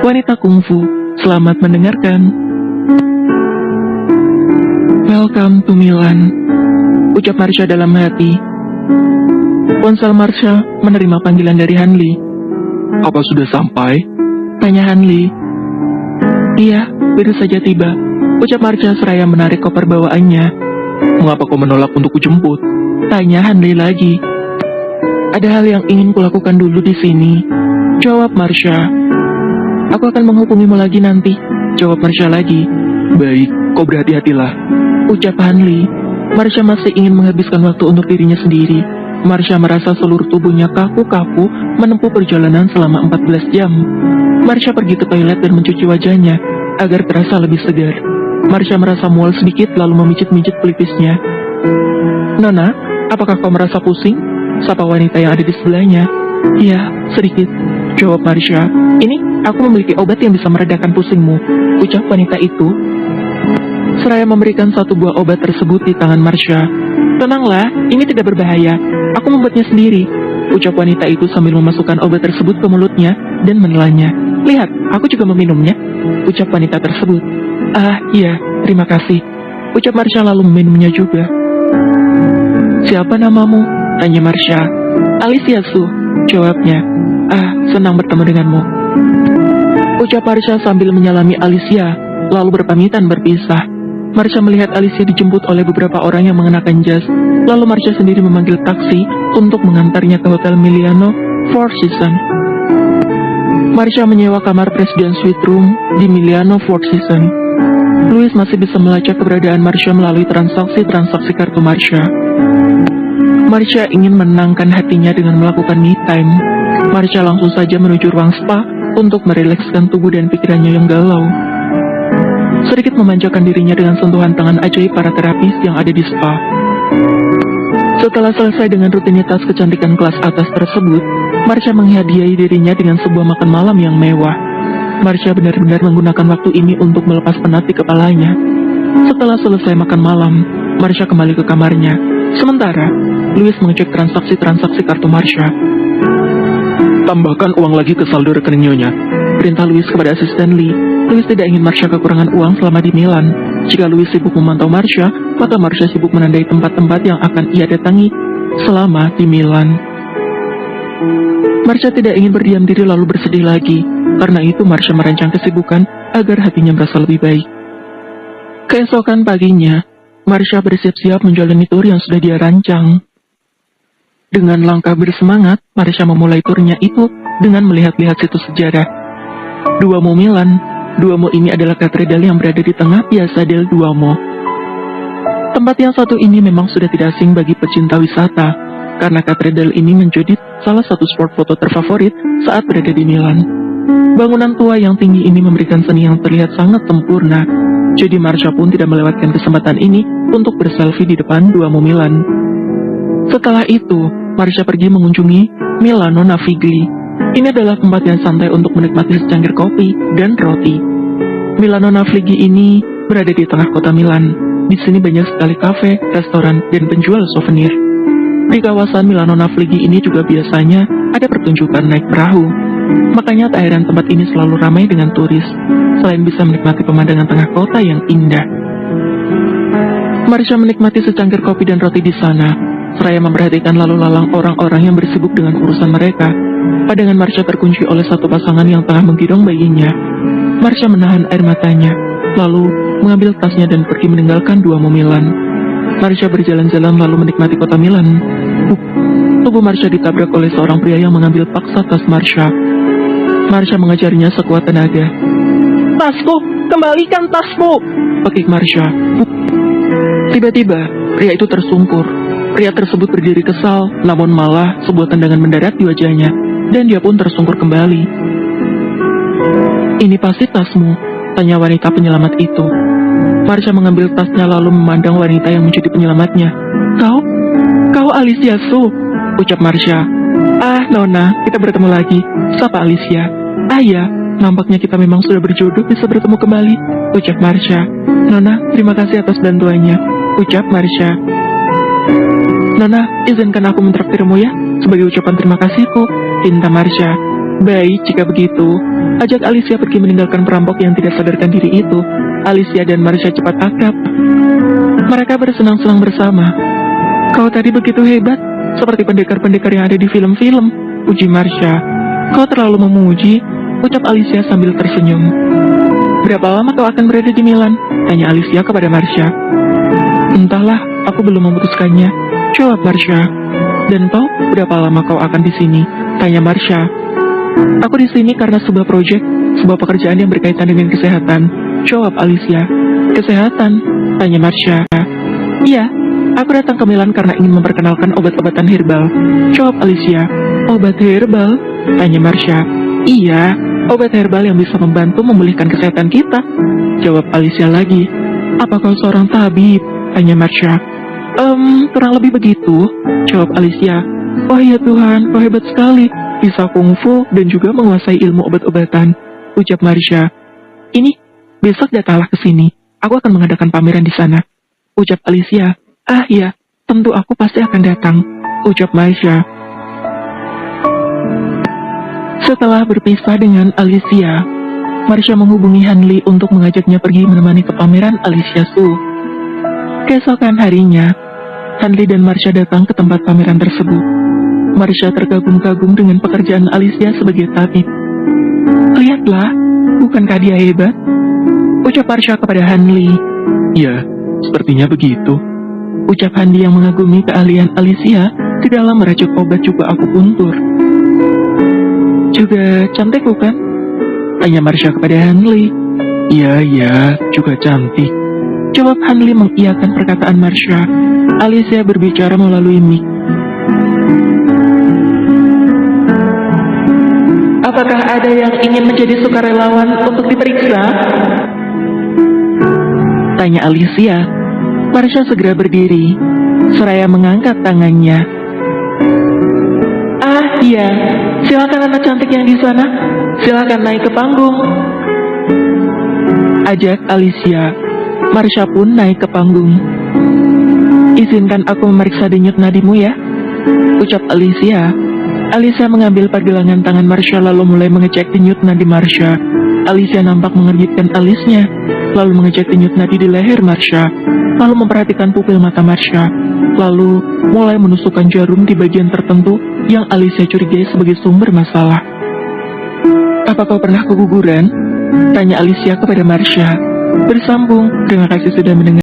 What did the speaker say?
Wanita Kungfu, selamat mendengarkan. Welcome to Milan, ucap Marsha dalam hati. Ponsel Marsha menerima panggilan dari Hanli. Apa sudah sampai? Tanya Hanli. Iya, baru saja tiba, ucap Marsha seraya menarik koper bawaannya. Mengapa kau menolak untuk kujemput? Tanya Hanli lagi. Ada hal yang ingin kulakukan dulu di sini, jawab Marsha. Aku akan menghubungimu lagi nanti, jawab Marsha lagi. Baik, kau berhati-hatilah, ucap Hanli. Marsha masih ingin menghabiskan waktu untuk dirinya sendiri. Marsha merasa seluruh tubuhnya kaku-kaku menempuh perjalanan selama 14 jam. Marsha pergi ke toilet dan mencuci wajahnya agar terasa lebih segar. Marsha merasa mual sedikit lalu memijit-mijit pelipisnya. Nona, apakah kau merasa pusing? Sapa wanita yang ada di sebelahnya. Iya, sedikit, jawab Marsha. Ini, aku memiliki obat yang bisa meredakan pusingmu, ucap wanita itu. Seraya memberikan satu buah obat tersebut di tangan Marsha. Tenanglah, ini tidak berbahaya. Aku membuatnya sendiri, ucap wanita itu sambil memasukkan obat tersebut ke mulutnya dan menelannya. Lihat, aku juga meminumnya, ucap wanita tersebut. Ah, iya, terima kasih, ucap Marsha lalu meminumnya juga. Siapa namamu? Tanya Marsha. Alicia Su, jawabnya. Ah, senang bertemu denganmu, ucap Marsha sambil menyalami Alicia, lalu berpamitan berpisah. Marsha melihat Alicia dijemput oleh beberapa orang yang mengenakan jas, lalu Marsha sendiri memanggil taksi untuk mengantarnya ke Hotel Milano Four Seasons. Marsha menyewa kamar Presiden Suite Room di Milano Four Seasons. Louis masih bisa melacak keberadaan Marsha melalui transaksi kartu Marsha. Marsha ingin menenangkan hatinya dengan melakukan me time. Marsha langsung saja menuju ruang spa untuk merilekskan tubuh dan pikirannya yang galau. Sedikit memanjakan dirinya dengan sentuhan tangan ajaib para terapis yang ada di spa. Setelah selesai dengan rutinitas kecantikan kelas atas tersebut, Marsha menghadiahi dirinya dengan sebuah makan malam yang mewah. Marsha benar-benar menggunakan waktu ini untuk melepas penat di kepalanya. Setelah selesai makan malam, Marsha kembali ke kamarnya. Sementara, Louis mengecek transaksi kartu Marsha. Tambahkan uang lagi ke saldo rekening Nyonya, perintah Louis kepada asisten Lee. Louis tidak ingin Marsha kekurangan uang selama di Milan. Jika Louis sibuk memantau Marsha, maka Marsha sibuk menandai tempat-tempat yang akan ia datangi selama di Milan. Marsha tidak ingin berdiam diri lalu bersedih lagi. Karena itu Marsha merancang kesibukan agar hatinya merasa lebih baik. Keesokan paginya, Marsha bersiap-siap menjalani tur yang sudah dia rancang. Dengan langkah bersemangat, Marsha memulai turnya itu dengan melihat-lihat situs sejarah. Duomo Milan. Duomo ini adalah katedral yang berada di tengah Piazza del Duomo. Tempat yang satu ini memang sudah tidak asing bagi pecinta wisata, karena katedral ini menjadi salah satu spot foto terfavorit saat berada di Milan. Bangunan tua yang tinggi ini memberikan seni yang terlihat sangat sempurna. Jadi Marsha pun tidak melewatkan kesempatan ini untuk berselfie di depan Duomo Milan. Setelah itu, Marsha pergi mengunjungi Milano Navigli. Ini adalah tempat yang santai untuk menikmati secangkir kopi dan roti. Milano Navigli ini berada di tengah kota Milan. Di sini banyak sekali kafe, restoran, dan penjual souvenir. Di kawasan Milano Navigli ini juga biasanya ada pertunjukan naik perahu. Makanya tak heran tempat ini selalu ramai dengan turis, selain bisa menikmati pemandangan tengah kota yang indah. Marsha menikmati secangkir kopi dan roti di sana, seraya memperhatikan lalu lalang orang-orang yang bersibuk dengan urusan mereka. Pandangan Marsha terkunci oleh satu pasangan yang tengah menggendong bayinya. Marsha menahan air matanya, lalu mengambil tasnya dan pergi meninggalkan Duomo Milan. Marsha berjalan-jalan lalu menikmati kota Milan. Tubuh Marsha ditabrak oleh seorang pria yang mengambil paksa tas Marsha. Marsha mengejarnya sekuat tenaga. Tasku, kembalikan tasmu, pekik Marsha. Tiba-tiba, pria itu tersungkur. Pria tersebut berdiri kesal, namun malah sebuah tendangan mendarat di wajahnya, dan dia pun tersungkur kembali. Ini pasti tasmu, tanya wanita penyelamat itu. Marsha mengambil tasnya lalu memandang wanita yang menjadi penyelamatnya. Kau Alicia Su, ucap Marsha. Ah, Nona, kita bertemu lagi, sapa Alicia. Ah ya, nampaknya kita memang sudah berjodoh bisa bertemu kembali, ucap Marsha. Nona, terima kasih atas bantuannya, ucap Marsha. Nona, izinkan aku mentraktirmu ya, sebagai ucapan terima kasihku, pinta Marsha. Baik, jika begitu, ajak Alicia pergi meninggalkan perampok yang tidak sadarkan diri itu. Alicia dan Marsha cepat akrab. Mereka bersenang-senang bersama. Kau tadi begitu hebat, seperti pendekar-pendekar yang ada di film-film, puji Marsha. Kau terlalu memuji, ucap Alicia sambil tersenyum. Berapa lama kau akan berada di Milan? Tanya Alicia kepada Marsha. Entahlah, aku belum memutuskannya, jawab Marsha. Dan kau, berapa lama kau akan di sini? Tanya Marsha. Aku di sini karena sebuah proyek, sebuah pekerjaan yang berkaitan dengan kesehatan, jawab Alicia. Kesehatan? Tanya Marsha. Iya, aku datang ke Milan karena ingin memperkenalkan obat-obatan herbal, jawab Alicia. Obat herbal? Tanya Marsha. Iya, obat herbal yang bisa membantu memulihkan kesehatan kita, jawab Alicia lagi. Apa kau seorang tabib? Tanya Marsha. Kurang lebih begitu, jawab Alicia. Oh ya Tuhan, kau hebat sekali, bisa kungfu dan juga menguasai ilmu obat-obatan, ucap Marsha. Ini, besok datanglah ke sini, aku akan mengadakan pameran di sana, ucap Alicia. Ah ya, tentu aku pasti akan datang, ucap Marsha. Setelah berpisah dengan Alicia, Marsha menghubungi Hanli untuk mengajaknya pergi menemani ke pameran Alicia Su. Keesokan harinya, Hanli dan Marsha datang ke tempat pameran tersebut. Marsha terkagum-kagum dengan pekerjaan Alicia sebagai tabib. Lihatlah, bukankah dia hebat? Ucap Marsha kepada Hanli. Ya, sepertinya begitu, ucap Hanli yang mengagumi keahlian Alicia di dalam meracik obat juga akupuntur. Juga cantik bukan? Tanya Marsha kepada Hanli. Iya, juga cantik, jawab Hanli mengiyakan perkataan Marsha. Alicia berbicara melalui mic. Apakah ada yang ingin menjadi sukarelawan untuk diperiksa? Tanya Alicia. Marsha segera berdiri, seraya mengangkat tangannya. Ah iya, silakan anak cantik yang di sana, silakan naik ke panggung, ajak Alicia. Marsha pun naik ke panggung. Izinkan aku memeriksa denyut nadimu ya, ucap Alicia. Alicia mengambil pergelangan tangan Marsha lalu mulai mengecek denyut nadi Marsha. Alicia nampak mengernyitkan alisnya, lalu mengecek denyut nadi di leher Marsha, lalu memperhatikan pupil mata Marsha, lalu mulai menusukkan jarum di bagian tertentu yang Alicia curigai sebagai sumber masalah. Apa kau pernah keguguran? Tanya Alicia kepada Marsha. Bersambung, terima kasih sudah mendengar.